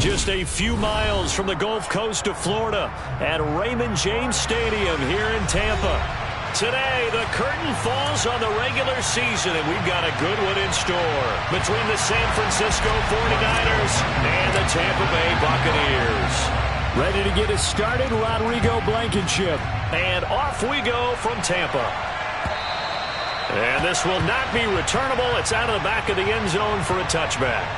Just a few miles from the Gulf Coast of Florida at Raymond James Stadium here in Tampa. Today, the curtain falls on the regular season, and we've got a good one in store between the San Francisco 49ers and the Tampa Bay Buccaneers. Ready to get us started, Rodrigo Blankenship. And off we go from Tampa. And this will not be returnable. It's out of the back of the end zone for a touchback.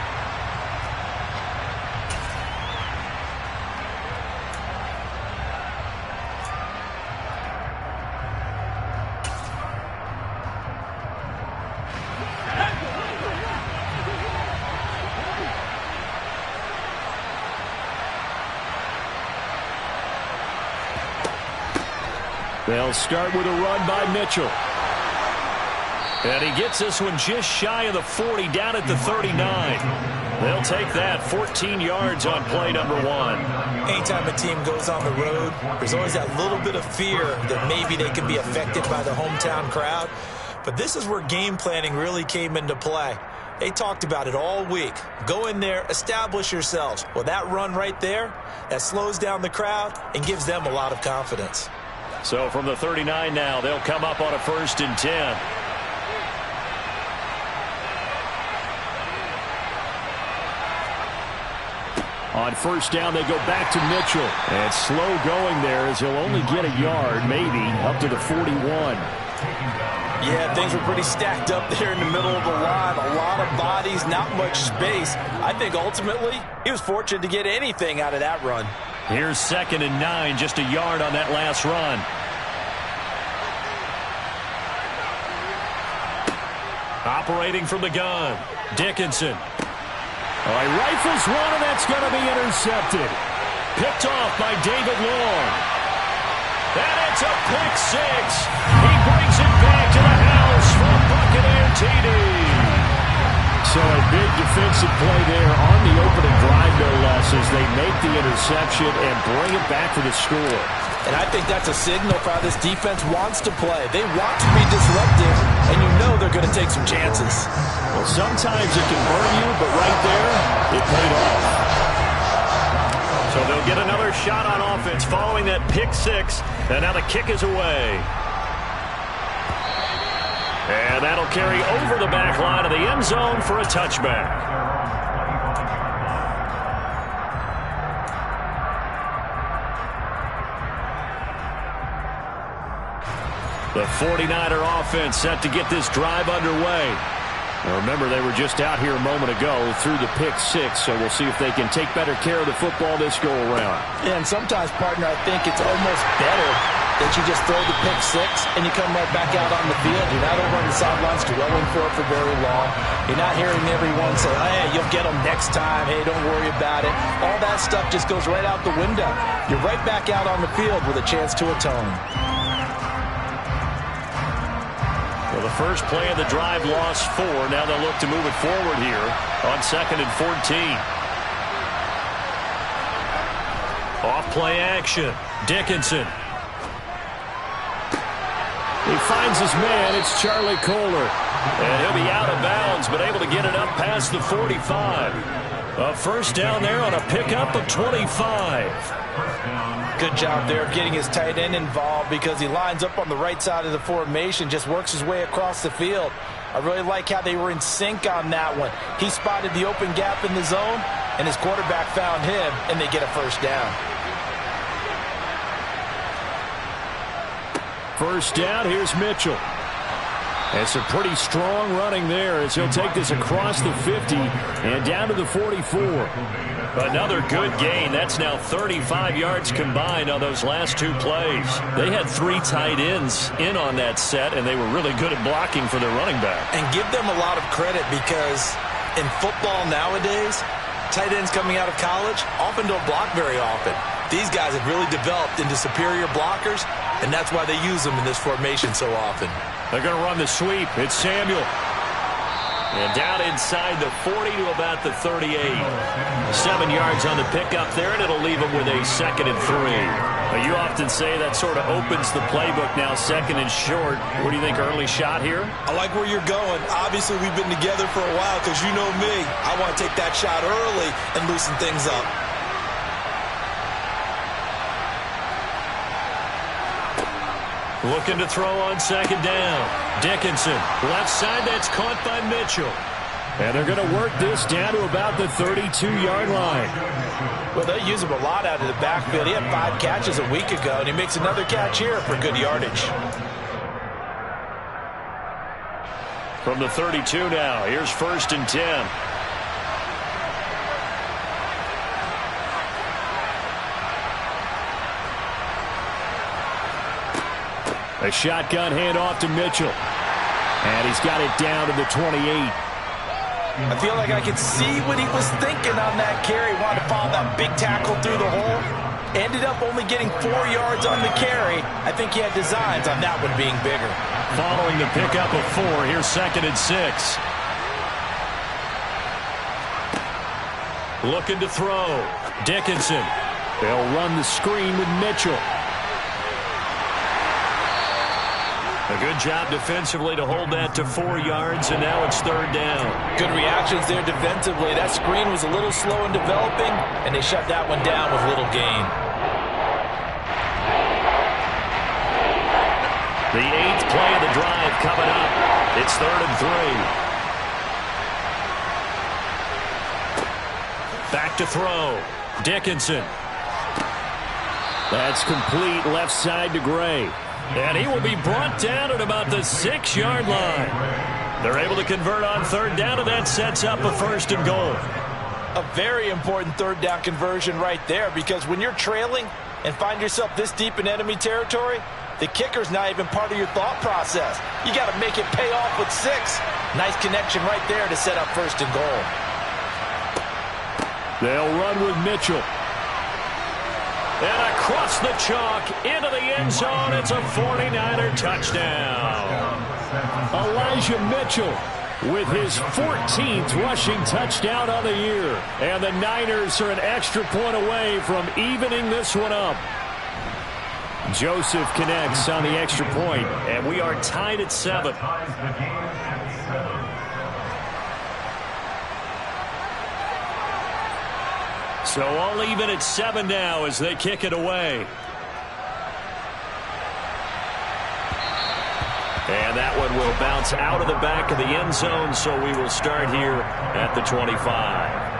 They'll start with a run by Mitchell. And he gets this one just shy of the 40, down at the 39. They'll take that 14 yards on play number 1. Anytime a team goes on the road, there's always that little bit of fear that maybe they can be affected by the hometown crowd. But this is where game planning really came into play. They talked about it all week. Go in there, establish yourselves. Well, that run right there, that slows down the crowd and gives them a lot of confidence. So from the 39 now, they'll come up on a 1st and 10. On 1st down, they go back to Mitchell. And slow going there as he'll only get a yard, maybe, up to the 41. Yeah, things were pretty stacked up there in the middle of the line. A lot of bodies, not much space. I think ultimately he was fortunate to get anything out of that run. Here's 2nd and 9, just a yard on that last run. Operating from the gun, Dickinson. All right, rifles one, and that's going to be intercepted. Picked off by David Long. And it's a pick 6. He brings it back to the house for a Buccaneer TD. So a big defensive play there on the opening drive, no less, as they make the interception and bring it back to the score. And I think that's a signal for how this defense wants to play. They want to be disruptive, and you know they're going to take some chances. Well, sometimes it can burn you, but right there, it paid off. So they'll get another shot on offense following that pick 6, and now the kick is away. And that'll carry over the back line of the end zone for a touchback. The 49er offense set to get this drive underway. Now remember, they were just out here a moment ago through the pick 6, so we'll see if they can take better care of the football this go-around. Yeah, and sometimes, partner, I think it's almost better that you just throw the pick 6 and you come right back out on the field. You're not over on the sidelines dwelling for it for very long. You're not hearing everyone say, hey, you'll get them next time. Hey, don't worry about it. All that stuff just goes right out the window. You're right back out on the field with a chance to atone. Well, the first play of the drive lost 4. Now they'll look to move it forward here on 2nd and 14. Off play action. Dickinson. He finds his man. It's Charlie Kohler. And he'll be out of bounds, but able to get it up past the 45. A 1st down there on a pickup of 25. Good job there getting his tight end involved because he lines up on the right side of the formation, just works his way across the field. I really like how they were in sync on that one. He spotted the open gap in the zone, and his quarterback found him, and they get a 1st down. 1st down, here's Mitchell. And some pretty strong running there as he'll take this across the 50 and down to the 44. Another good gain. That's now 35 yards combined on those last 2 plays. They had 3 tight ends in on that set, and they were really good at blocking for their running back. And give them a lot of credit because in football nowadays, tight ends coming out of college often don't block very often. These guys have really developed into superior blockers, and that's why they use them in this formation so often. They're going to run the sweep. It's Samuel. And down inside the 40 to about the 38. 7 yards on the pickup there, and it'll leave them with a 2nd and 3. Well, you often say that sort of opens the playbook now, second and short. What do you think, early shot here? I like where you're going. Obviously, we've been together for a while because you know me. I want to take that shot early and loosen things up. Looking to throw on second down. Dickinson, left side, that's caught by Mitchell. And they're going to work this down to about the 32-yard line. Well, they use him a lot out of the backfield. He had 5 catches a week ago, and he makes another catch here for good yardage. From the 32 now, here's 1st and 10. A shotgun handoff to Mitchell. And he's got it down to the 28. I feel like I could see what he was thinking on that carry. Wanted to follow that big tackle through the hole. Ended up only getting 4 yards on the carry. I think he had designs on that one being bigger. Following the pickup of 4, here's 2nd and 6. Looking to throw. Dickinson. They'll run the screen with Mitchell. A good job defensively to hold that to 4 yards, and now it's 3rd down. Good reactions there defensively. That screen was a little slow in developing, and they shut that one down with little gain. The 8th play of the drive coming up. It's 3rd and 3. Back to throw. Dickinson. That's complete left side to Gray. And he will be brought down at about the 6-yard line. They're able to convert on 3rd down, and that sets up a 1st and goal. A very important 3rd down conversion right there, because when you're trailing and find yourself this deep in enemy territory, the kicker's not even part of your thought process. You got to make it pay off with 6. Nice connection right there to set up 1st and goal. They'll run with Mitchell. And across the chalk, into the end zone, it's a 49er touchdown. Elijah Mitchell with his 14th rushing touchdown on the year. And the Niners are an extra point away from evening this one up. Joseph connects on the extra point, and we are tied at 7. So all even at 7 now as they kick it away. And that one will bounce out of the back of the end zone, so we will start here at the 25.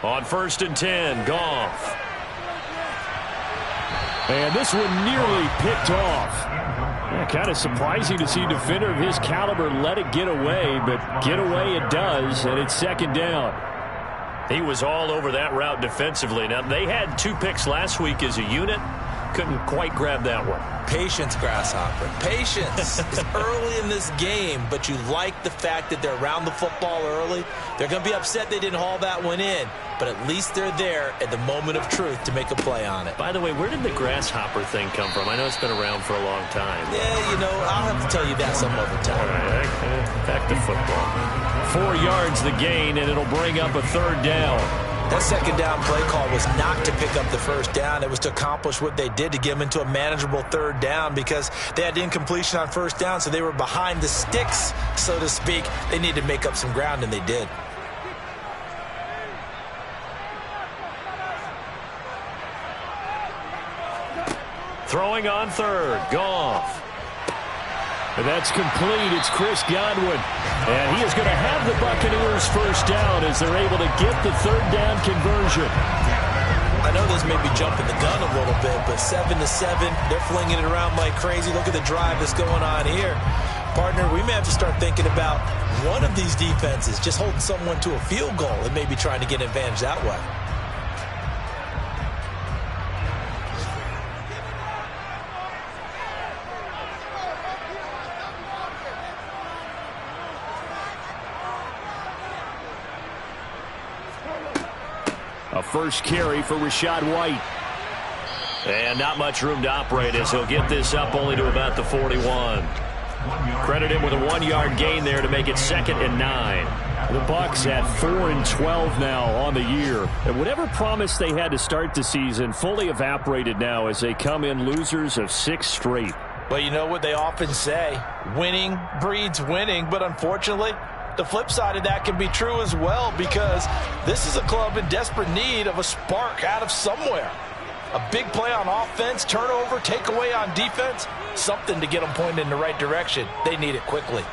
On 1st and 10, Goff. And this one nearly picked off. Yeah, kind of surprising to see a defender of his caliber let it get away, but get away it does, and it's 2nd down. He was all over that route defensively. Now, they had 2 picks last week as a unit. Couldn't quite grab that one. Patience, Grasshopper. Patience. It's early in this game, but you like the fact that they're around the football early. They're going to be upset they didn't haul that one in, but at least they're there at the moment of truth to make a play on it. By the way, where did the grasshopper thing come from? I know it's been around for a long time. Yeah, you know, I'll have to tell you that some other time. All right, back to football. 4 yards the gain, and it'll bring up a 3rd down. That 2nd down play call was not to pick up the 1st down. It was to accomplish what they did to get them into a manageable 3rd down because they had incompletion on 1st down, so they were behind the sticks, so to speak. They needed to make up some ground, and they did. Throwing on 3rd, Goff. And that's complete. It's Chris Godwin. And he is going to have the Buccaneers 1st down as they're able to get the 3rd down conversion. I know this may be jumping the gun a little bit, but 7-7, they're flinging it around like crazy. Look at the drive that's going on here. Partner, we may have to start thinking about one of these defenses just holding someone to a field goal and maybe trying to get an advantage that way. A first carry for Rachaad White. And not much room to operate as he'll get this up only to about the 41. Credit him with a 1-yard gain there to make it 2nd and 9. The Bucs at 4-12 now on the year. And whatever promise they had to start the season fully evaporated now as they come in losers of 6 straight. Well, you know what they often say, winning breeds winning, but unfortunately, the flip side of that can be true as well, because this is a club in desperate need of a spark out of somewhere. A big play on offense, turnover, takeaway on defense, something to get them pointed in the right direction. They need it quickly.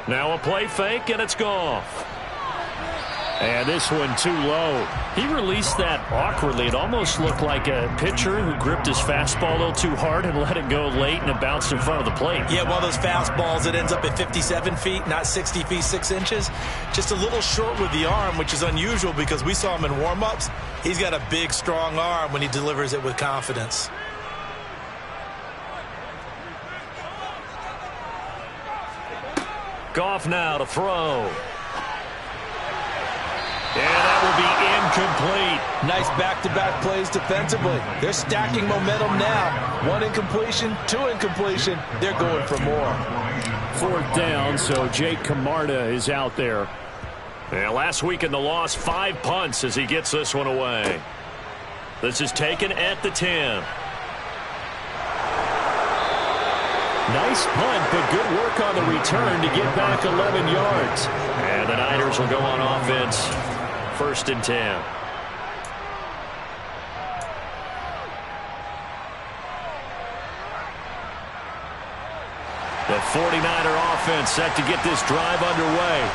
Now a play fake, and it's gone. And this one too low. He released that awkwardly. It almost looked like a pitcher who gripped his fastball a little too hard and let it go late, and it bounced in front of the plate. Yeah, one of those fastballs that ends up at 57 feet, not 60 feet, 6 inches. Just a little short with the arm, which is unusual because we saw him in warm-ups. He's got a big, strong arm when he delivers it with confidence. Goff now to throw. And that will be incomplete. Nice back-to-back plays defensively. They're stacking momentum now. 1 incompletion, 2 incompletion. They're going for more. 4th down, so Jake Camarda is out there. And last week in the loss, 5 punts as he gets this one away. This is taken at the 10. Nice punt, but good work on the return to get back 11 yards. And the Niners will go on offense. 1st and 10. The 49er offense set to get this drive underway.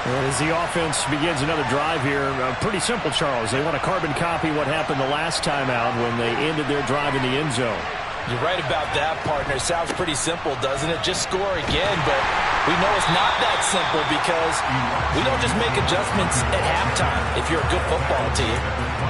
And as the offense begins another drive here, pretty simple, Charles. They want to carbon copy what happened the last time out when they ended their drive in the end zone. You're right about that, partner. Sounds pretty simple, doesn't it? Just score again, but we know it's not that simple because we don't just make adjustments at halftime if you're a good football team.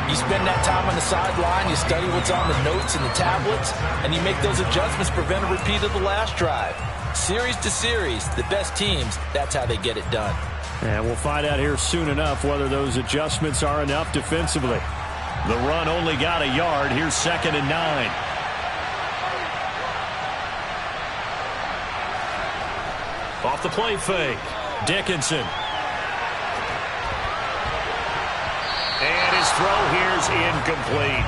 You spend that time on the sideline, you study what's on the notes and the tablets, and you make those adjustments, prevent a repeat of the last drive. Series to series, the best teams, that's how they get it done. And we'll find out here soon enough whether those adjustments are enough defensively. The run only got a yard. Here's 2nd and 9. Off the play fake, Dickinson. And his throw here's incomplete.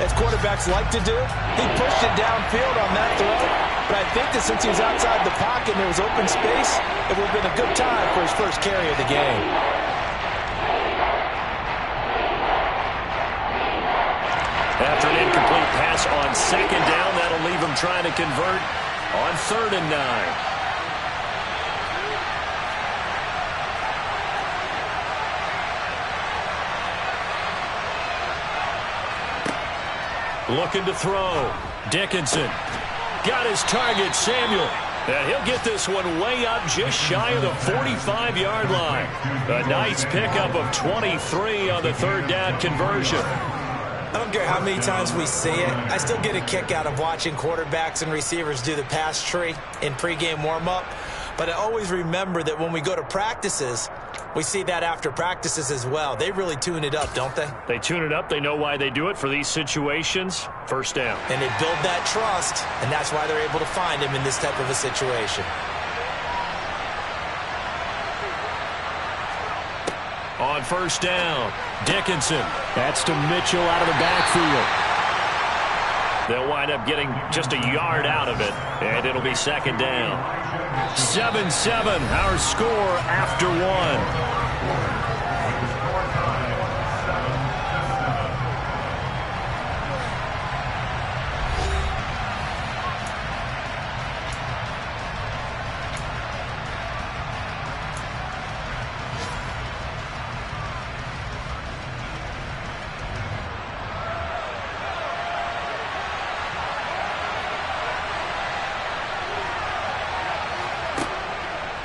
As quarterbacks like to do, he pushed it downfield on that throw. But I think that since he was outside the pocket and there was open space, it would have been a good time for his first carry of the game. After an incomplete pass on 2nd down, that'll leave him trying to convert on 3rd and 9. Looking to throw. Dickinson. Got his target, Samuel. And he'll get this one way up just shy of the 45-yard line. A nice pickup of 23 on the 3rd down conversion. I don't care how many times we see it. I still get a kick out of watching quarterbacks and receivers do the pass tree in pregame warm-up. But I always remember that when we go to practices, we see that after practices as well. They really tune it up, don't they? They tune it up. They know why they do it for these situations. 1st down. And they build that trust, and that's why they're able to find him in this type of a situation. On 1st down, Dickinson. That's to Mitchell out of the backfield. They'll wind up getting just a yard out of it, and it'll be 2nd down. 7-7, our score after 1.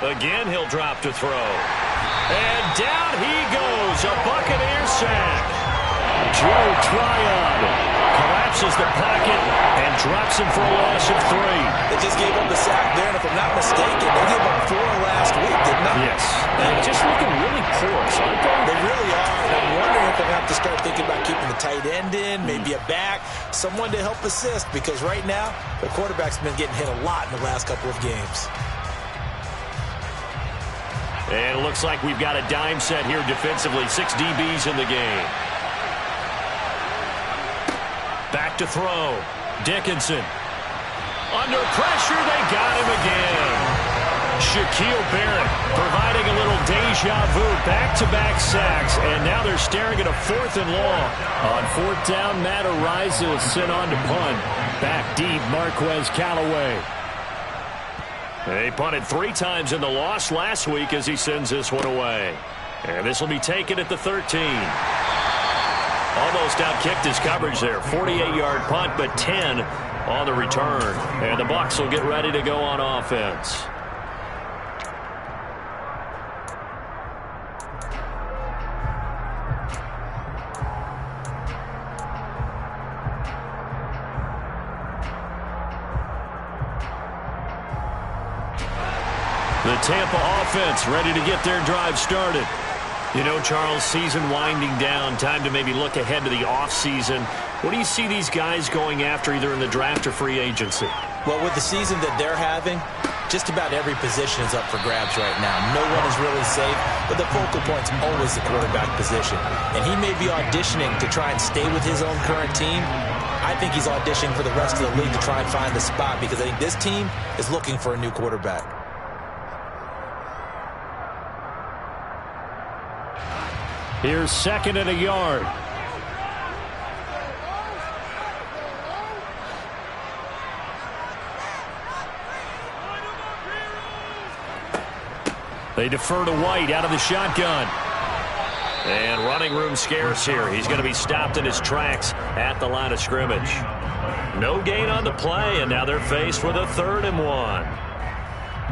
Again, he'll drop to throw. And down he goes, a Buccaneer sack. Joe Tryon collapses the pocket and drops him for a loss of 3. They just gave up the sack there, and if I'm not mistaken, they gave up 4 last week, didn't they? Yes. And just looking really porous, aren't they? They really are, and I'm wondering if they have to start thinking end in, maybe a back, someone to help assist, because right now the quarterback's been getting hit a lot in the last couple of games. And it looks like we've got a dime set here defensively. 6 DBs in the game. Back to throw. Dickinson. Under pressure, they got him again. Shaquille Barrett providing a little deja vu. Back-to-back sacks, and now they're staring at a 4th and long. On 4th down, Matt Araiza is sent on to punt. Back deep, Marquez Callaway. They punted 3 times in the loss last week as he sends this one away. And this will be taken at the 13. Almost outkicked his coverage there. 48-yard punt, but 10 on the return. And the Bucs will get ready to go on offense. The Tampa offense ready to get their drive started. You know, Charles, season winding down, time to maybe look ahead to the offseason. What do you see these guys going after either in the draft or free agency? Well, with the season that they're having, just about every position is up for grabs right now. No one is really safe, but the focal point's always the quarterback position. And he may be auditioning to try and stay with his own current team. I think he's auditioning for the rest of the league to try and find the spot, because I think this team is looking for a new quarterback. Here's 2nd and a yard. They defer to White out of the shotgun. And running room scarce here. He's going to be stopped in his tracks at the line of scrimmage. No gain on the play, and now they're faced with a 3rd and 1.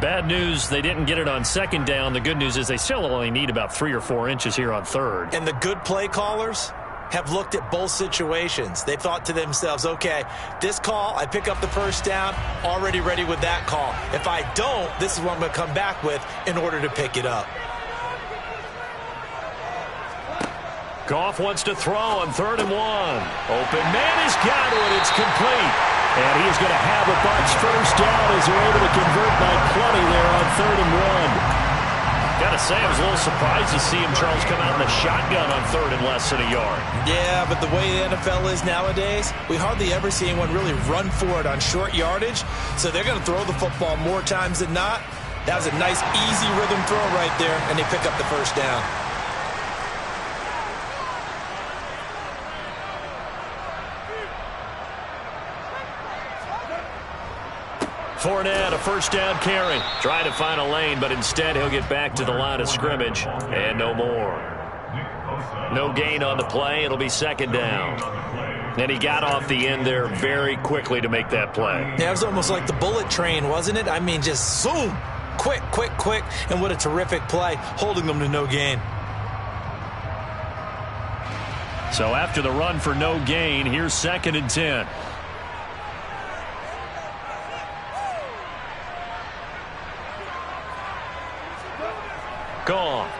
Bad news, they didn't get it on 2nd down. The good news is they still only need about 3 or 4 inches here on 3rd. And the good play callers have looked at both situations. They thought to themselves, okay, this call, I pick up the 1st down, already ready with that call. If I don't, this is what I'm going to come back with in order to pick it up. Goff wants to throw on 3rd and 1. Open man has got it. It's complete. And he's going to have a Bucs 1st down as they're able to convert by plenty there on 3rd and 1. Got to say, I was a little surprised to see him, Charles, come out in the shotgun on 3rd and less than a yard. Yeah, but the way the NFL is nowadays, we hardly ever see anyone really run for it on short yardage. So they're going to throw the football more times than not. That was a nice, easy rhythm throw right there, and they pick up the 1st down. Fournette, a 1st down carry. Trying to find a lane, but instead he'll get back to the line of scrimmage. And no more. No gain on the play. It'll be 2nd down. And he got off the end there very quickly to make that play. Yeah, it was almost like the bullet train, wasn't it? I mean, just zoom. Quick, quick, quick. And what a terrific play, holding them to no gain. So after the run for no gain, here's 2nd and 10. Gone.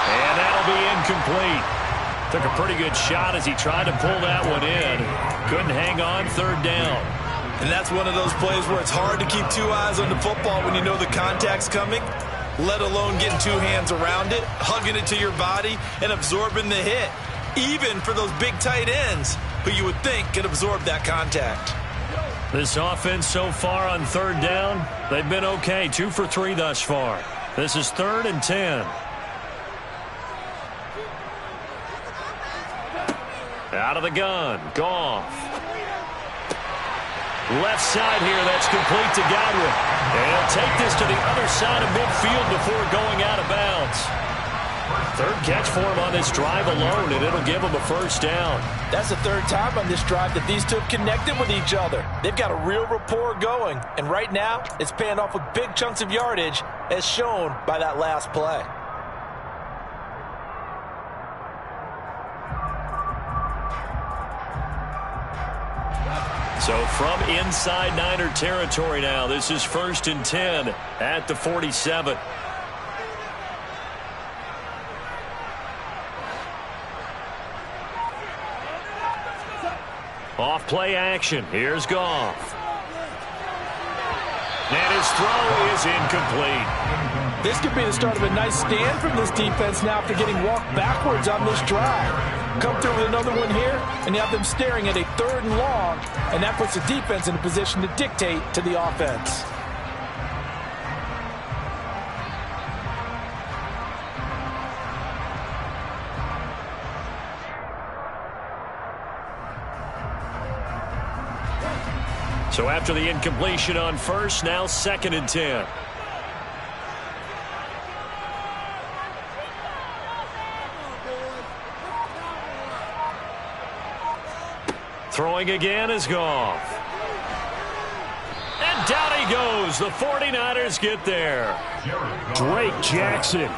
And that'll be incomplete. Took a pretty good shot as he tried to pull that one in. Couldn't hang on 3rd down. And that's one of those plays where it's hard to keep 2 eyes on the football when you know the contact's coming, let alone getting 2 hands around it, hugging it to your body, and absorbing the hit. Even for those big tight ends who you would think could absorb that contact. This offense so far on 3rd down, they've been okay. 2 for 3 thus far. This is 3rd and 10. Out of the gun. Goff. Left side here. That's complete to Godwin. And he'll take this to the other side of midfield before going out of bounds. 3rd catch for him on this drive alone, and it'll give him a 1st down. That's the 3rd time on this drive that these two have connected with each other. They've got a real rapport going, and right now it's paying off with big chunks of yardage, as shown by that last play. So from inside Niner territory now, this is 1st and 10 at the 47. Off play action. Here's Goff. And his throw is incomplete. This could be the start of a nice stand from this defense now after getting walked backwards on this drive. Come through with another one here, and you have them staring at a 3rd and long, and that puts the defense in a position to dictate to the offense. So after the incompletion on first, now 2nd and 10. Throwing again is Goff. And down he goes. The 49ers get there. Drake Jackson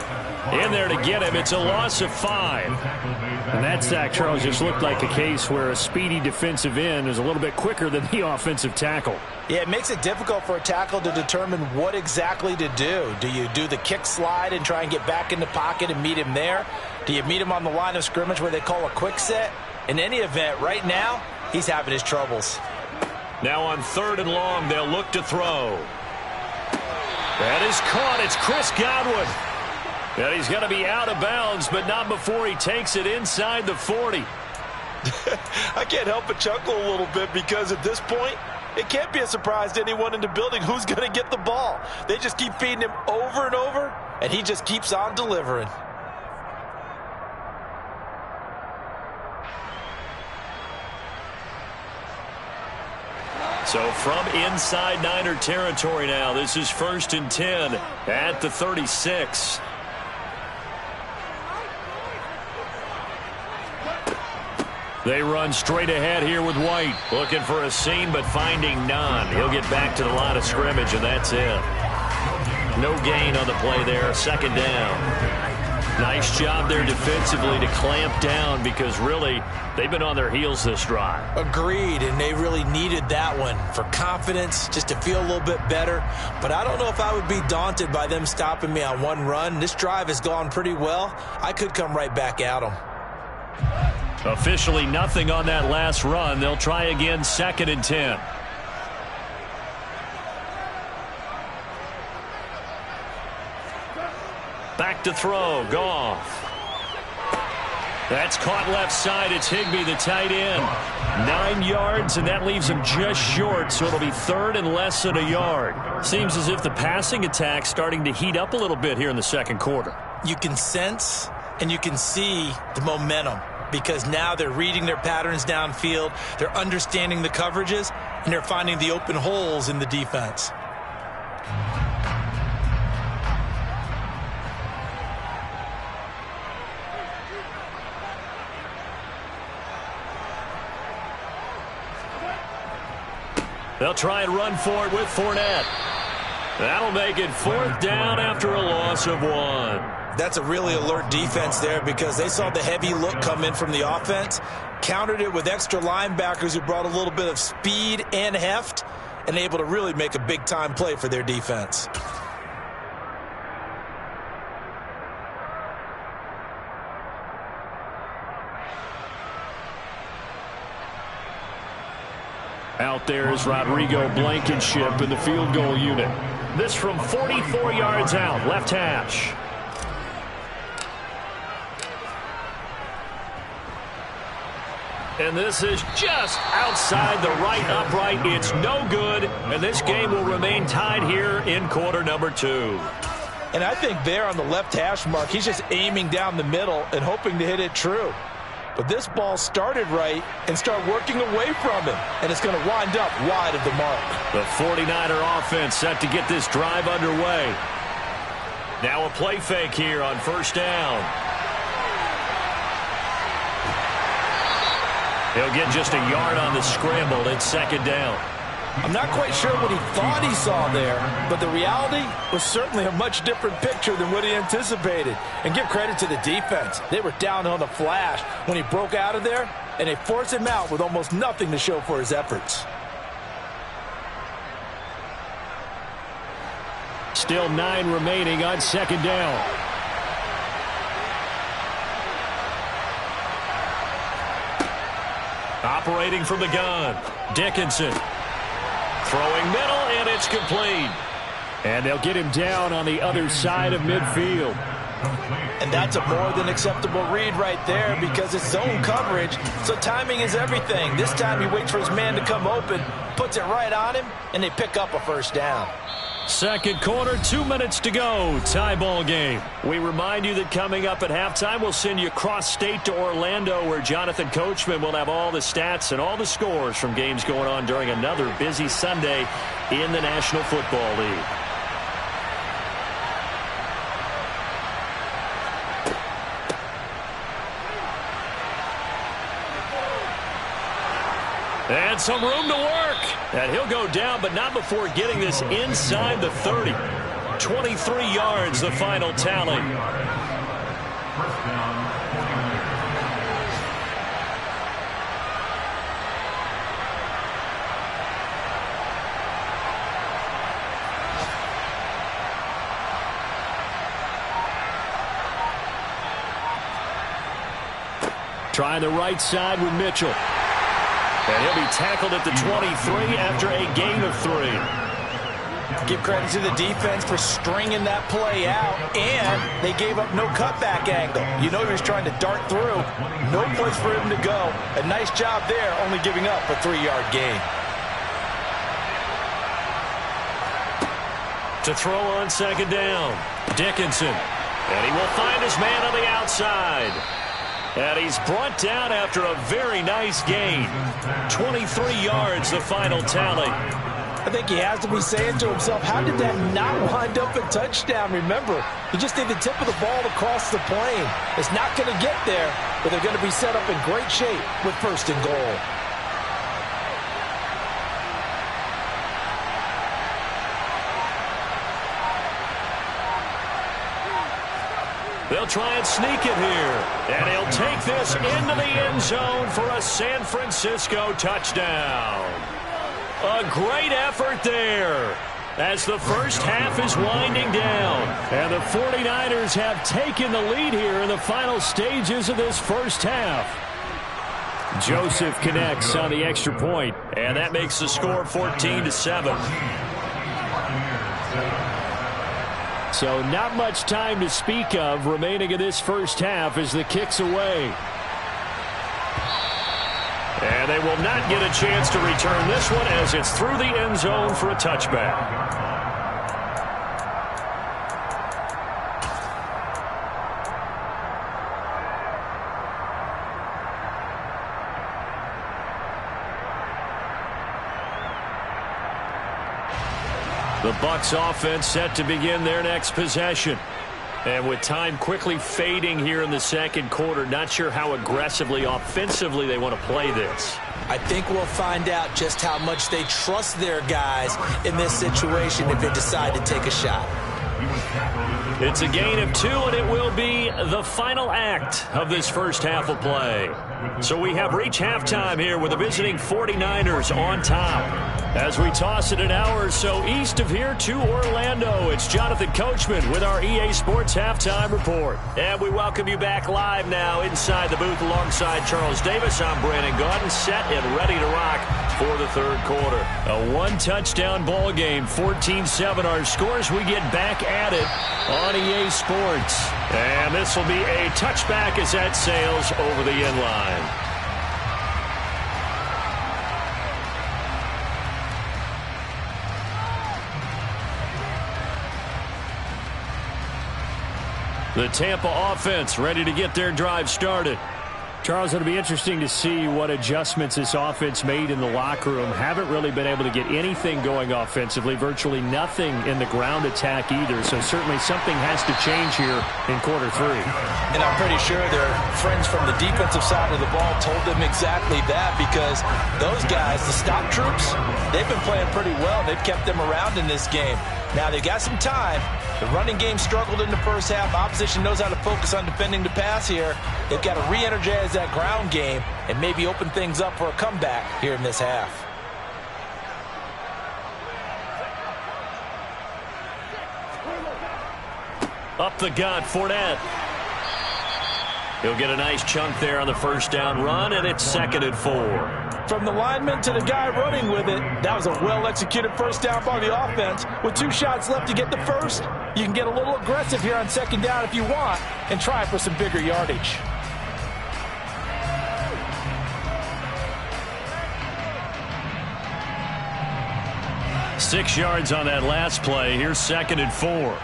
in there to get him. It's a loss of 5. And that sack, Charles, just looked like a case where a speedy defensive end is a little bit quicker than the offensive tackle. Yeah, it makes it difficult for a tackle to determine what exactly to do. Do you do the kick slide and try and get back in the pocket and meet him there? Do you meet him on the line of scrimmage where they call a quick set? In any event, right now, he's having his troubles. Now on 3rd and long, they'll look to throw. That is caught. It's Chris Godwin. And he's going to be out of bounds, but not before he takes it inside the 40. I can't help but chuckle a little bit because at this point, it can't be a surprise to anyone in the building who's going to get the ball. They just keep feeding him over and over, and he just keeps on delivering. So from inside Niner territory now, this is 1st and 10 at the 36. They run straight ahead here with White. Looking for a seam, but finding none. He'll get back to the line of scrimmage, and that's it. No gain on the play there. 2nd down. Nice job there defensively to clamp down because really they've been on their heels this drive. Agreed, and they really needed that one for confidence, just to feel a little bit better. But I don't know if I would be daunted by them stopping me on one run. This drive has gone pretty well. I could come right back at them. Officially nothing on that last run. They'll try again 2nd and 10. Back to throw. Goff. That's caught left side. It's Higbee, the tight end. 9 yards, and that leaves him just short, so it'll be 3rd and less than a yard. Seems as if the passing attack's starting to heat up a little bit here in the 2nd quarter. You can sense and you can see the momentum because now they're reading their patterns downfield, they're understanding the coverages, and they're finding the open holes in the defense. They'll try and run for it with Fournette. That'll make it 4th down after a loss of 1. That's a really alert defense there because they saw the heavy look come in from the offense, countered it with extra linebackers who brought a little bit of speed and heft, and able to really make a big-time play for their defense. Out there is Rodrigo Blankenship in the field goal unit. This from 44 yards out, left hash. And this is just outside the right upright. It's no good, and this game will remain tied here in quarter number 2. And I think there on the left hash mark, he's just aiming down the middle and hoping to hit it true. But this ball started right and started working away from him, and it's going to wind up wide of the mark. The 49er offense set to get this drive underway. Now a play fake here on 1st down. He'll get just a yard on the scramble. It's 2nd down. I'm not quite sure what he thought he saw there, but the reality was certainly a much different picture than what he anticipated. And give credit to the defense. They were down on the flash when he broke out of there, and they forced him out with almost nothing to show for his efforts. Still 9 remaining on 2nd down. Operating from the gun, Dickinson. Throwing middle, and it's complete. And they'll get him down on the other side of midfield. And that's a more than acceptable read right there because it's zone coverage, so timing is everything. This time he waits for his man to come open, puts it right on him, and they pick up a first down. Second quarter, 2 minutes to go. Tie ball game. We remind you that coming up at halftime, we'll send you cross-state to Orlando, where Jonathan Coachman will have all the stats and all the scores from games going on during another busy Sunday in the National Football League. And some room to work. And he'll go down, but not before getting this inside the 30. 23 yards, the final tally. Trying the right side with Mitchell. And he'll be tackled at the 23 after a gain of 3. Give credit to the defense for stringing that play out, and they gave up no cutback angle. You know he was trying to dart through. No place for him to go. A nice job there, only giving up a 3-yard gain. To throw on second down, Dickinson. And he will find his man on the outside. And he's brought down after a very nice gain. 23 yards, the final tally. I think he has to be saying to himself, how did that not wind up a touchdown? Remember, he just did the tip of the ball across the plane. It's not going to get there, but they're going to be set up in great shape with first and goal. They'll try and sneak it here. And he'll take this into the end zone for a San Francisco touchdown. A great effort there as the first half is winding down. And the 49ers have taken the lead here in the final stages of this first half. Joseph connects on the extra point. And that makes the score 14-7. So not much time to speak of remaining in this first half as the kick's away. And they will not get a chance to return this one as it's through the end zone for a touchback. The Bucs offense set to begin their next possession. And with time quickly fading here in the second quarter, not sure how aggressively, offensively they want to play this. I think we'll find out just how much they trust their guys in this situation if they decide to take a shot. It's a gain of 2, and it will be the final act of this first half of play. So we have reached halftime here with the visiting 49ers on top. As we toss it an hour or so east of here to Orlando, it's Jonathan Coachman with our EA Sports Halftime Report. And we welcome you back live now inside the booth alongside Charles Davis. I'm Brandon Gaudin, set and ready to rock for the third quarter. A one-touchdown ball game, 14-7 our scores. We get back at it on EA Sports. And this will be a touchback as that sails over the end line. The Tampa offense ready to get their drive started. Charles, it'll be interesting to see what adjustments this offense made in the locker room. Haven't really been able to get anything going offensively, virtually nothing in the ground attack either. So certainly something has to change here in quarter 3. And I'm pretty sure their friends from the defensive side of the ball told them exactly that, because those guys, the stop troops, they've been playing pretty well. They've kept them around in this game. Now they've got some time. The running game struggled in the first half. Opposition knows how to focus on defending the pass here. They've got to re-energize that ground game and maybe open things up for a comeback here in this half. Up the gut, Fournette. He'll get a nice chunk there on the first down run, and it's 2nd and 4. From the lineman to the guy running with it, that was a well-executed first down by the offense. With 2 shots left to get the first, you can get a little aggressive here on 2nd down if you want and try for some bigger yardage. Six yards on that last play. Here's 2nd and 4.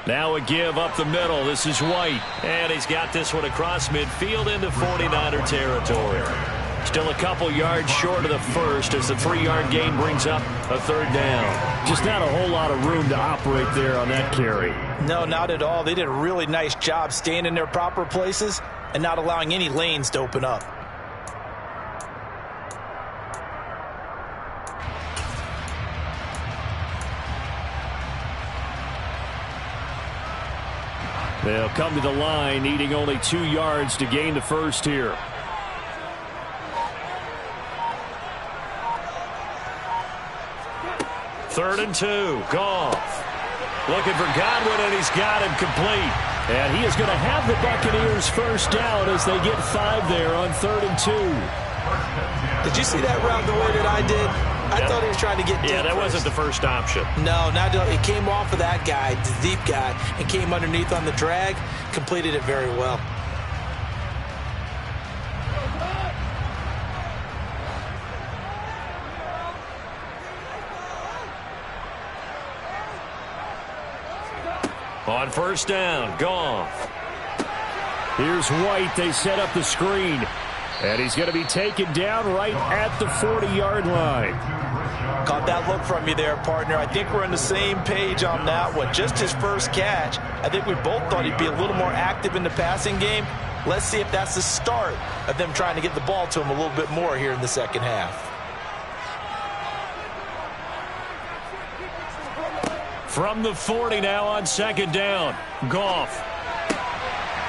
Now a give up the middle. This is White. And he's got this one across midfield into 49er territory. Still a couple yards short of the first as the 3-yard gain brings up a 3rd down. Just not a whole lot of room to operate there on that carry. No, not at all. They did a really nice job staying in their proper places and not allowing any lanes to open up. They'll come to the line, needing only 2 yards to gain the first here. Third and 2. Goff. Looking for Godwin, and he's got him complete. And he is going to have the Buccaneers first down as they get 5 there on 3rd and 2. Did you see that route the way that I did? I thought he was trying to get deep. Yeah, that wasn't the first option. No, not it came off of that guy, the deep guy, and came underneath on the drag. Completed it very well. On first down, Goff. Here's White. They set up the screen. And he's going to be taken down right at the 40-yard line. Caught that look from you there, partner. I think we're on the same page on that one. Just his first catch. I think we both thought he'd be a little more active in the passing game. Let's see if that's the start of them trying to get the ball to him a little bit more here in the second half. From the 40 now on 2nd down. Goff.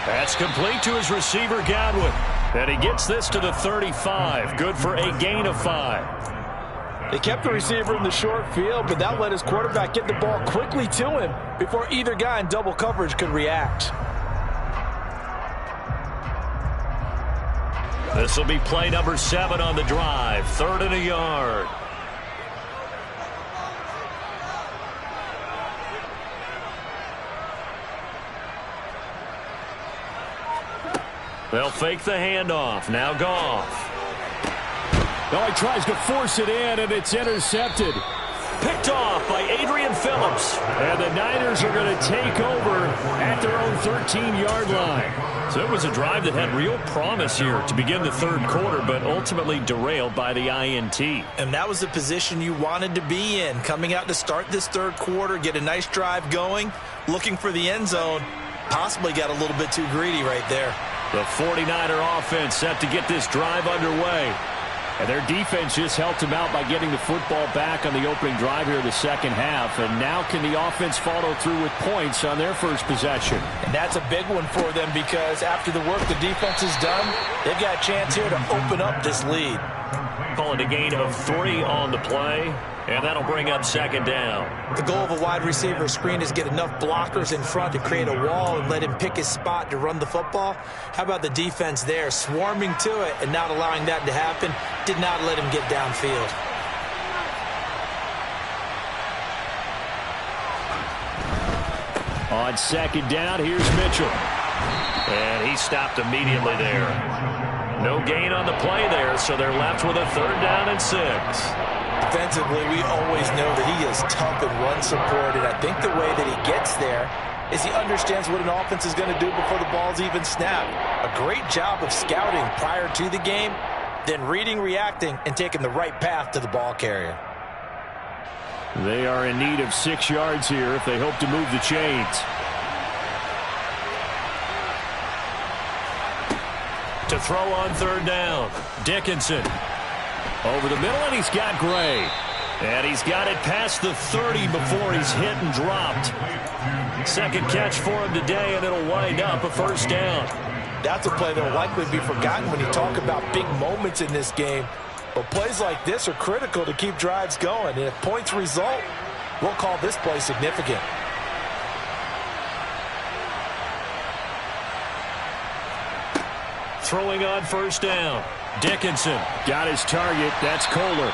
That's complete to his receiver, Godwin. And he gets this to the 35. Good for a gain of 5. They kept the receiver in the short field, but that let his quarterback get the ball quickly to him before either guy in double coverage could react. This will be play number 7 on the drive. 3rd and a yard. They'll fake the handoff. Now Goff. Oh, he tries to force it in, and it's intercepted. Picked off by Adrian Phillips. And the Niners are going to take over at their own 13-yard line. So it was a drive that had real promise here to begin the 3rd quarter, but ultimately derailed by the INT. And that was the position you wanted to be in. Coming out to start this 3rd quarter, get a nice drive going, looking for the end zone. Possibly got a little bit too greedy right there. The 49er offense set to get this drive underway. And their defense just helped him out by getting the football back on the opening drive here in the second half. And now can the offense follow through with points on their first possession? And that's a big one for them because after the work the defense has done, they've got a chance here to open up this lead. Call it a gain of 3 on the play. And that'll bring up 2nd down. The goal of a wide receiver screen is get enough blockers in front to create a wall and let him pick his spot to run the football. How about the defense there, swarming to it and not allowing that to happen? Did not let him get downfield. On 2nd down, here's Mitchell. And he stopped immediately there. No gain on the play there, so they're left with a 3rd down and 6. Defensively, we always know that he is tough and run support, and I think the way that he gets there is he understands what an offense is going to do before the ball's even snapped. A great job of scouting prior to the game, then reading, reacting, and taking the right path to the ball carrier. They are in need of 6 yards here if they hope to move the chains. To throw on 3rd down, Dickinson. Over the middle, and he's got Gray. And he's got it past the 30 before he's hit and dropped. 2nd catch for him today, and it'll wind up a 1st down. That's a play that will likely be forgotten when you talk about big moments in this game. But plays like this are critical to keep drives going. And if points result, we'll call this play significant. Throwing on first down. Dickinson got his target. That's Kohler.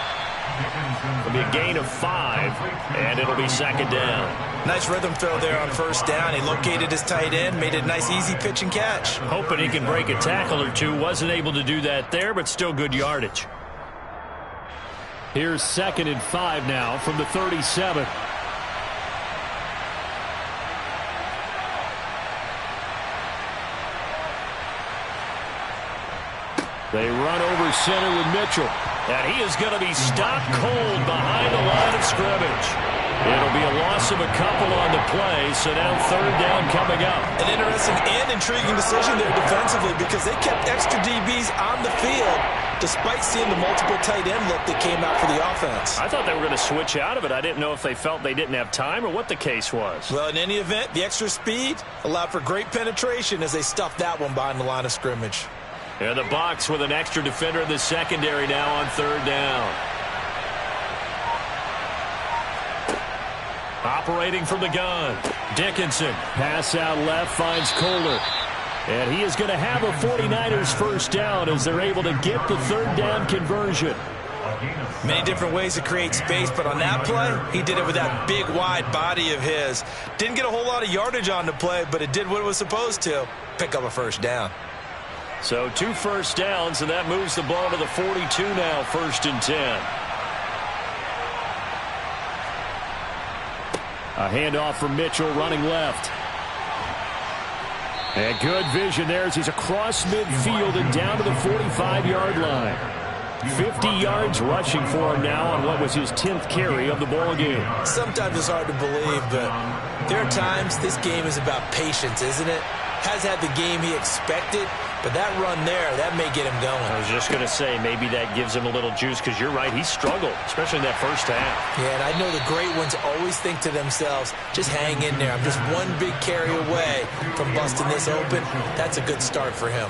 It'll be a gain of 5, and it'll be second down. Nice rhythm throw there on first down. He located his tight end, made it a nice easy pitch and catch. Hoping he can break a tackle or two. Wasn't able to do that there, but still good yardage. Here's 2nd and 5 now from the 37. They run over center with Mitchell. And he is going to be stopped cold behind the line of scrimmage. It'll be a loss of a couple on the play, so now third down coming up. An interesting and intriguing decision there defensively because they kept extra DBs on the field despite seeing the multiple tight end look that came out for the offense. I thought they were going to switch out of it. I didn't know if they felt they didn't have time or what the case was. Well, in any event, the extra speed allowed for great penetration as they stuffed that one behind the line of scrimmage. And the box with an extra defender in the secondary now on third down. Operating from the gun, Dickinson. Pass out left, finds Kohler. And he is going to have a 49ers first down as they're able to get the third down conversion. Many different ways to create space, but on that play, he did it with that big, wide body of his. Didn't get a whole lot of yardage on the play, but it did what it was supposed to. Pick up a first down. So 2 first downs, and that moves the ball to the 42 now, 1st and 10. A handoff from Mitchell running left. And good vision there as he's across midfield and down to the 45-yard line. 50 yards rushing for him now on what was his 10th carry of the ball game. Sometimes it's hard to believe, but there are times this game is about patience, isn't it? Has had the game he expected, but that run there, that may get him going. I was just going to say, maybe that gives him a little juice, because you're right, he struggled, especially in that first half. Yeah, and I know the great ones always think to themselves, just hang in there. I'm just one big carry away from busting this open. That's a good start for him.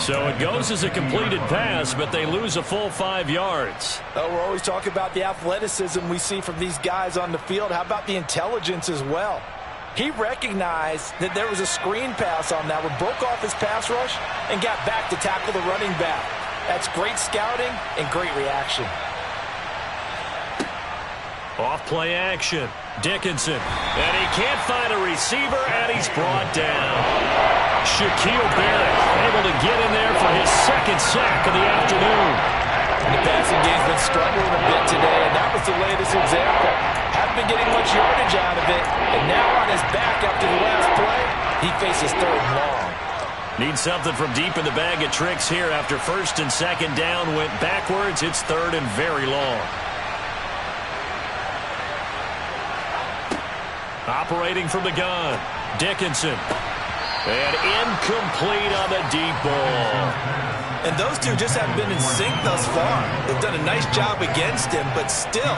So it goes as a completed pass, but they lose a full 5 yards. We're always talking about the athleticism we see from these guys on the field. How about the intelligence as well? He recognized that there was a screen pass on that one, broke off his pass rush, and got back to tackle the running back. That's great scouting and great reaction. Off play action. Dickinson. And he can't find a receiver, and he's brought down. Shaquille Barrett able to get in there for his 2nd sack of the afternoon. And the passing game's been struggling a bit today, and that was the latest example. Hadn't been getting much yardage out of it, and now on his back after the last play, he faces 3rd and long. Needs something from deep in the bag of tricks here after 1st and 2nd down went backwards. It's 3rd and very long. Operating from the gun, Dickinson. And incomplete on the deep ball. And those two just haven't been in sync thus far. They've done a nice job against him, but still,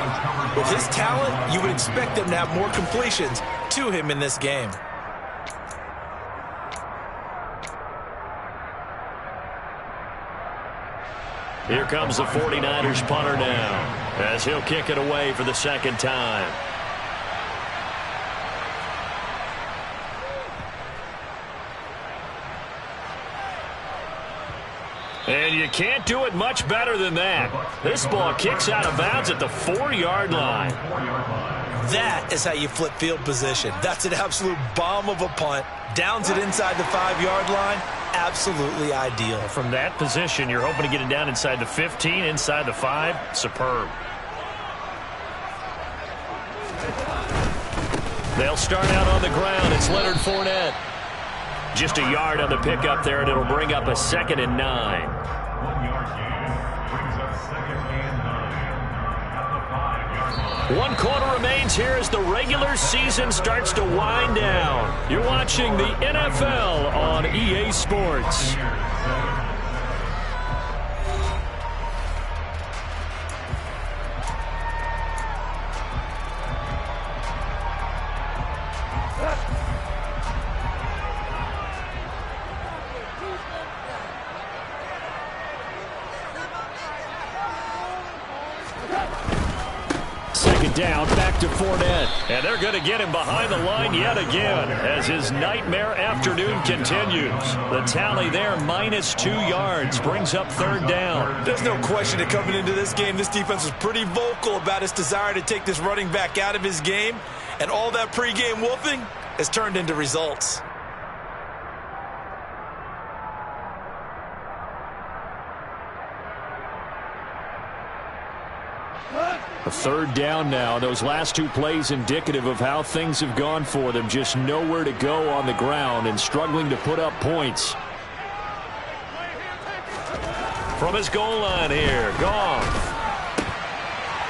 with his talent, you would expect them to have more completions to him in this game. Here comes the 49ers punter now, as he'll kick it away for the 2nd time. And you can't do it much better than that. This ball kicks out of bounds at the 4-yard line. That is how you flip field position. That's an absolute bomb of a punt. Downs it inside the 5-yard line. Absolutely ideal. From that position, you're hoping to get it down inside the 15, inside the 5. Superb. They'll start out on the ground. It's Leonard Fournette. Just a yard on the pickup there, and it'll bring up a 2nd and 9. 1 yard gain brings up 2nd and 9 at the 5-yard line. 1 quarter remains here as the regular season starts to wind down. You're watching the NFL on EA Sports. taken down. Back to Fournette. And they're going to get him behind the line yet again as his nightmare afternoon continues. The tally there, -2 yards, brings up 3rd down. There's no question that coming into this game, this defense was pretty vocal about its desire to take this running back out of his game. And all that pregame wolfing has turned into results. A 3rd down now. Those last 2 plays indicative of how things have gone for them. Just nowhere to go on the ground and struggling to put up points. From his goal line here, Goff.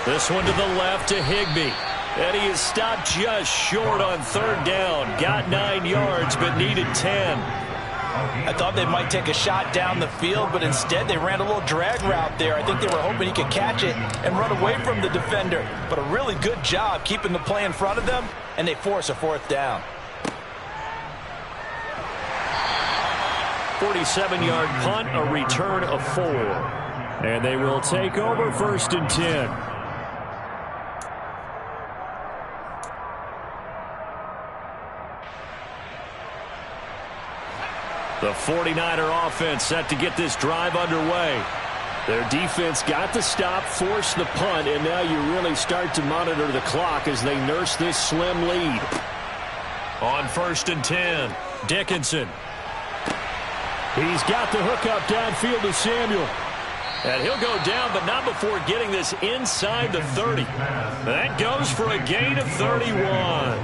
This one to the left to Higbee. And he is stopped just short on 3rd down. Got 9 yards, but needed 10. I thought they might take a shot down the field, but instead they ran a little drag route there. I think they were hoping he could catch it and run away from the defender. But a really good job keeping the play in front of them, and they force a 4th down. 47-yard punt, a return of 4. And they will take over 1st and 10. The 49er offense set to get this drive underway. Their defense got the stop, forced the punt, and now you really start to monitor the clock as they nurse this slim lead. On 1st and 10, Dickinson. He's got the hook up downfield to Samuel. And he'll go down, but not before getting this inside the 30. That goes for a gain of 31.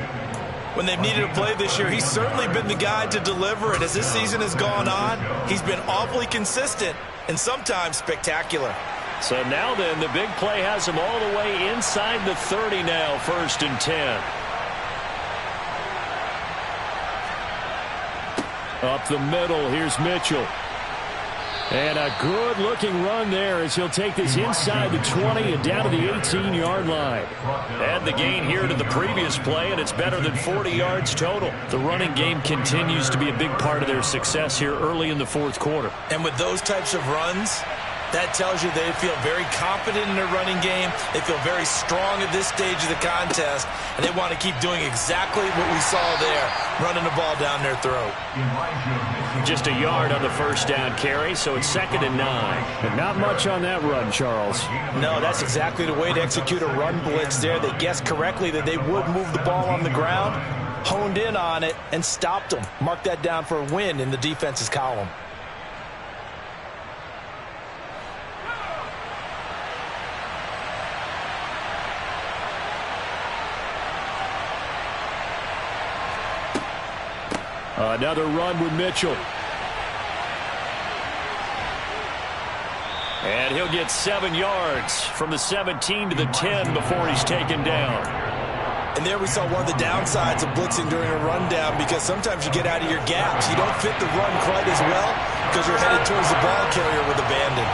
When they've needed a play this year, he's certainly been the guy to deliver it. As this season has gone on, he's been awfully consistent and sometimes spectacular. So now then, the big play has him all the way inside the 30 now, 1st and 10. Up the middle, here's Mitchell. And a good-looking run there as he'll take this inside the 20 and down to the 18-yard line. Add the gain here to the previous play, and it's better than 40 yards total. The running game continues to be a big part of their success here early in the 4th quarter. And with those types of runs, that tells you they feel very confident in their running game. They feel very strong at this stage of the contest, and they want to keep doing exactly what we saw there, running the ball down their throat. Just a yard on the 1st down carry, so it's 2nd and 9. And not much on that run, Charles. No, that's exactly the way to execute a run blitz there. They guessed correctly that they would move the ball on the ground, honed in on it, and stopped them. Mark that down for a win in the defense's column. Another run with Mitchell. And he'll get 7 yards from the 17 to the 10 before he's taken down. And there we saw one of the downsides of blitzing during a rundown, because sometimes you get out of your gaps. You don't fit the run quite as well because you're headed towards the ball carrier with abandon.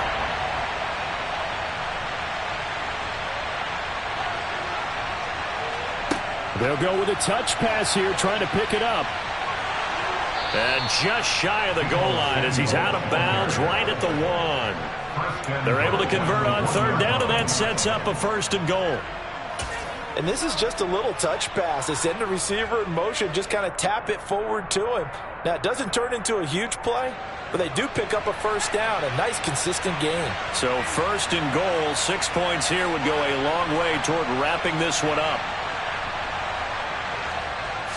They'll go with a touch pass here, trying to pick it up. And just shy of the goal line as he's out of bounds right at the 1. They're able to convert on 3rd down, and that sets up a 1st and goal. And this is just a little touch pass. They send the receiver in motion, just kind of tap it forward to him. Now, it doesn't turn into a huge play, but they do pick up a 1st down, a nice, consistent gain. So 1st and goal, 6 points here would go a long way toward wrapping this one up.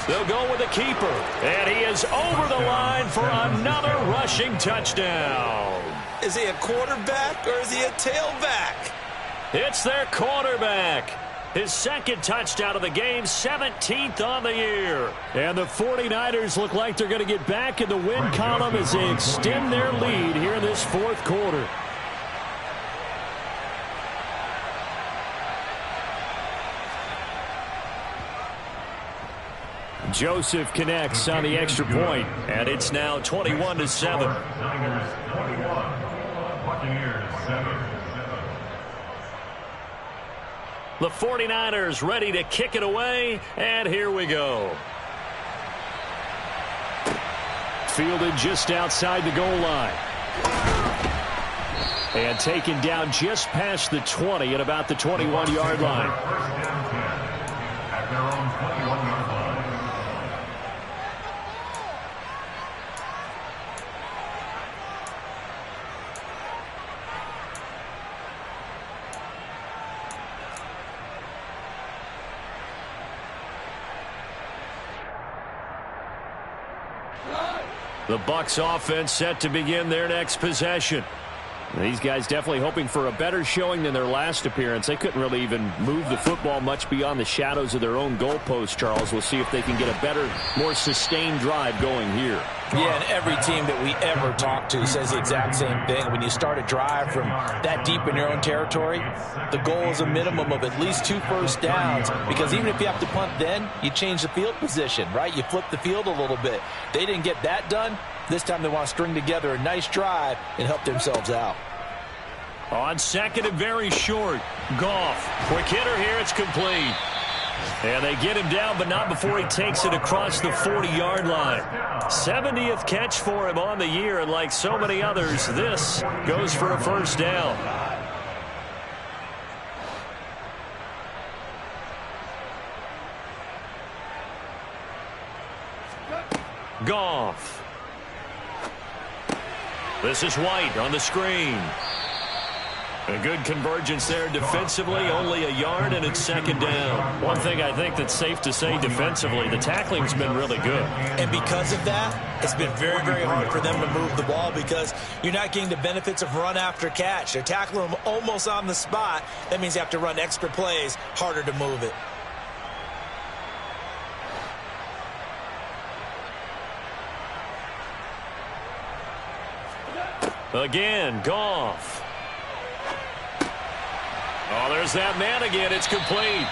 They'll go with the keeper, and he is over the line for another rushing touchdown. Is he a quarterback or is he a tailback? It's their quarterback. His 2nd touchdown of the game, 17th on the year. And the 49ers look like they're going to get back in the win column as they extend their lead here in this 4th quarter. Joseph connects on the extra point, and it's now 21-7. Niners 21, Buccaneers 7. The 49ers ready to kick it away, and here we go. Fielded just outside the goal line. And taken down just past the 20 at about the 21-yard line. at their own 21-yard line. The Bucs offense set to begin their next possession. These guys definitely hoping for a better showing than their last appearance. They couldn't really even move the football much beyond the shadows of their own goalpost, Charles. We'll see if they can get a better, more sustained drive going here. Yeah, and every team that we ever talk to says the exact same thing. When you start a drive from that deep in your own territory, the goal is a minimum of at least 2 first downs, because even if you have to punt then, you change the field position, right? You flip the field a little bit. They didn't get that done. This time they want to string together a nice drive and help themselves out. On second and very short, Goff. Quick hitter here, it's complete. And they get him down, but not before he takes it across the 40-yard line. 70th catch for him on the year, and like so many others, this goes for a first down. Goff. This is White on the screen. A good convergence there defensively, only a yard, and it's second down. One thing I think that's safe to say defensively, the tackling's been really good. And because of that, it's been very, very hard for them to move the ball, because you're not getting the benefits of run after catch. They're tackling them almost on the spot. That means you have to run extra plays, harder to move it. Again, Goff. Oh, there's that man again. It's complete.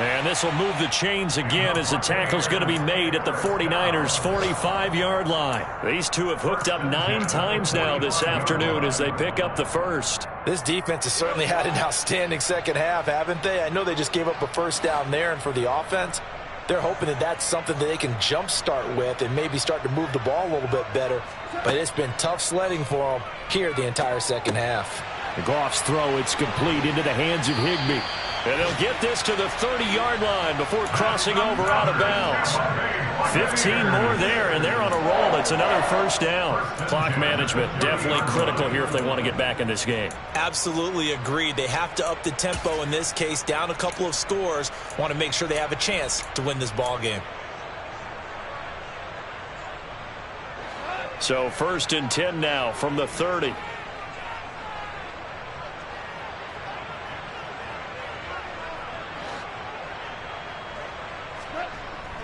And this will move the chains again as the tackle's going to be made at the 49ers' 45-yard line. These two have hooked up 9 times now this afternoon as they pick up the first. This defense has certainly had an outstanding second half, haven't they? I know they just gave up a first down there, and for the offense, they're hoping that that's something that they can jumpstart with and maybe start to move the ball a little bit better. But it's been tough sledding for them here the entire second half. Goff's throw, it's complete into the hands of Higbee. And they'll get this to the 30-yard line before crossing over out of bounds. 15 more there, and they're on a roll. It's another first down. Clock management definitely critical here if they want to get back in this game. Absolutely agreed. They have to up the tempo in this case, down a couple of scores. Want to make sure they have a chance to win this ball game. So first and 10 now from the 30.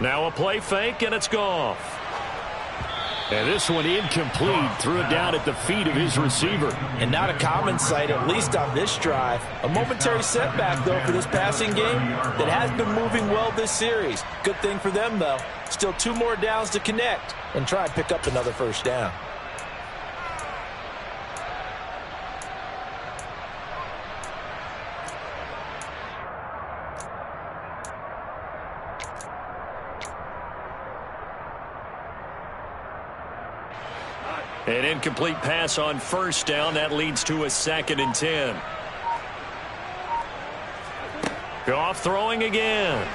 Now a play fake, and it's Goff. And this one incomplete. Threw it down at the feet of his receiver. And not a common sight, at least on this drive. A momentary setback, though, for this passing game that has been moving well this series. Good thing for them, though. Still 2 more downs to connect and try and pick up another first down. An incomplete pass on first down. That leads to a second and 10. Goff throwing again.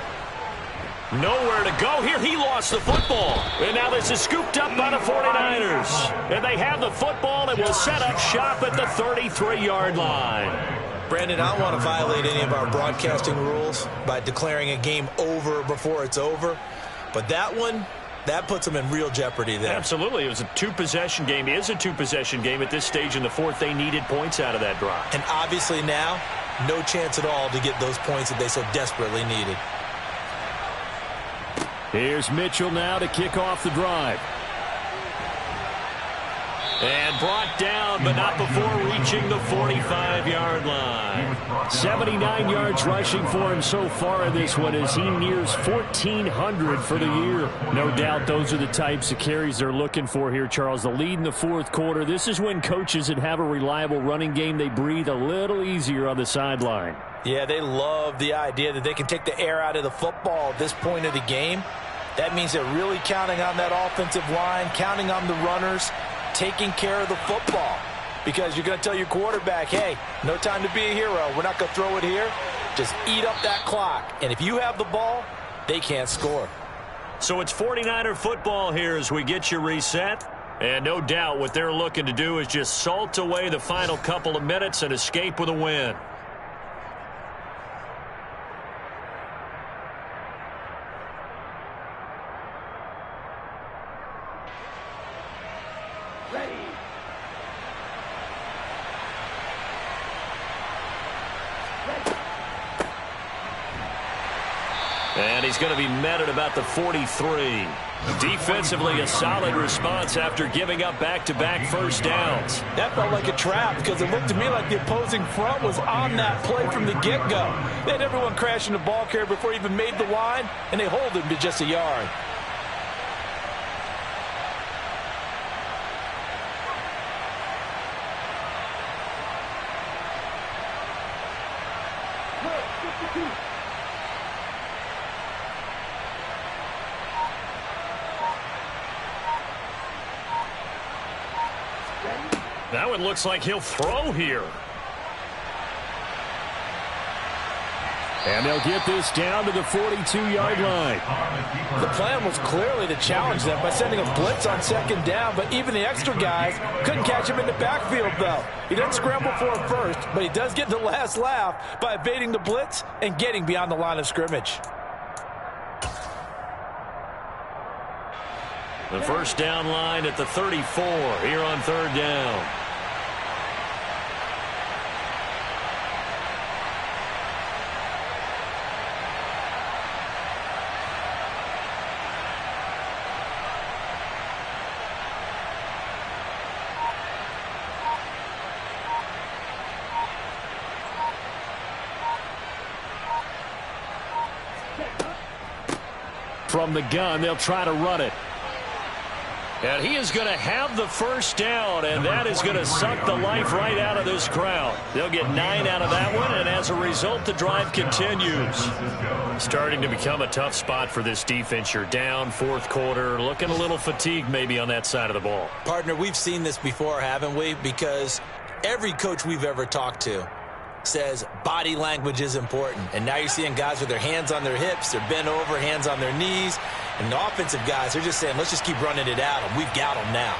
Nowhere to go here. He lost the football. And now this is scooped up by the 49ers. And they have the football and will set up shop at the 33-yard line. Brandon, I don't want to violate any of our broadcasting rules by declaring a game over before it's over. But that one, that puts them in real jeopardy there. Absolutely. It was a 2-possession game. It is a 2-possession game at this stage in the fourth. They needed points out of that drive. And obviously now, no chance at all to get those points that they so desperately needed. Here's Mitchell now to kick off the drive. And brought down, but not before reaching the 45-yard line. 79 yards rushing for him so far in this one as he nears 1,400 for the year. No doubt those are the types of carries they're looking for here, Charles. The lead in the fourth quarter. This is when coaches that have a reliable running game, they breathe a little easier on the sideline. Yeah, they love the idea that they can take the air out of the football at this point of the game. That means they're really counting on that offensive line, counting on the runners, taking care of the football, because you're going to tell your quarterback, hey, no time to be a hero. We're not going to throw it here. Just eat up that clock. And if you have the ball, they can't score. So it's 49er football here as we get you reset. And no doubt what they're looking to do is just salt away the final couple of minutes and escape with a win. And he's going to be met at about the 43. Defensively, a solid response after giving up back-to-back first downs. That felt like a trap because it looked to me like the opposing front was on that play from the get-go. They had everyone crashing the ball carrier before he even made the line, and they hold him to just a yard. Now it looks like he'll throw here. And they'll get this down to the 42-yard line. The plan was clearly to challenge them by sending a blitz on second down, but even the extra guys couldn't catch him in the backfield, though. He didn't scramble for it first, but he does get the last laugh by evading the blitz and getting beyond the line of scrimmage. The first down line at the 34 here on third down. From the gun, they'll try to run it. And he is going to have the first down, and that is going to suck the life right out of this crowd. They'll get 9 out of that one, and as a result, the drive continues. Starting to become a tough spot for this defense. You're down, fourth quarter, looking a little fatigued maybe on that side of the ball. Partner, we've seen this before, haven't we? Because every coach we've ever talked to says body language is important. And now you're seeing guys with their hands on their hips, they're bent over, hands on their knees. And the offensive guys, they're just saying, let's just keep running it out, and we've got them now.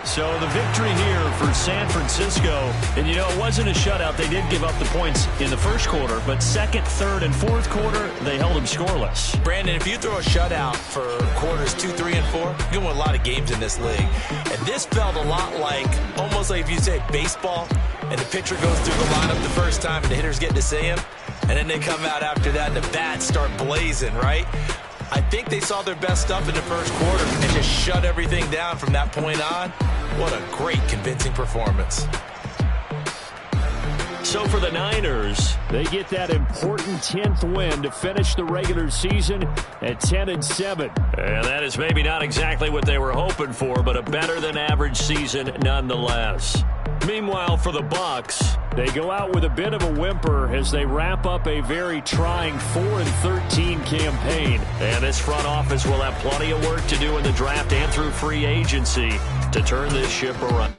So the victory here for San Francisco. And, you know, it wasn't a shutout. They did give up the points in the first quarter, but second, third, and fourth quarter, they held them scoreless. Brandon, if you throw a shutout for quarters 2, 3, and 4, you're going to win a lot of games in this league. And this felt a lot like, almost like if you say baseball, and the pitcher goes through the lineup the first time, and the hitters get to see him, and then they come out after that, and the bats start blazing, right? I think they saw their best stuff in the first quarter and just shut everything down from that point on. What a great, convincing performance. So for the Niners, they get that important 10th win to finish the regular season at 10-7. And that is maybe not exactly what they were hoping for, but a better-than-average season nonetheless. Meanwhile, for the Bucs, they go out with a bit of a whimper as they wrap up a very trying 4-13 campaign. And this front office will have plenty of work to do in the draft and through free agency to turn this ship around.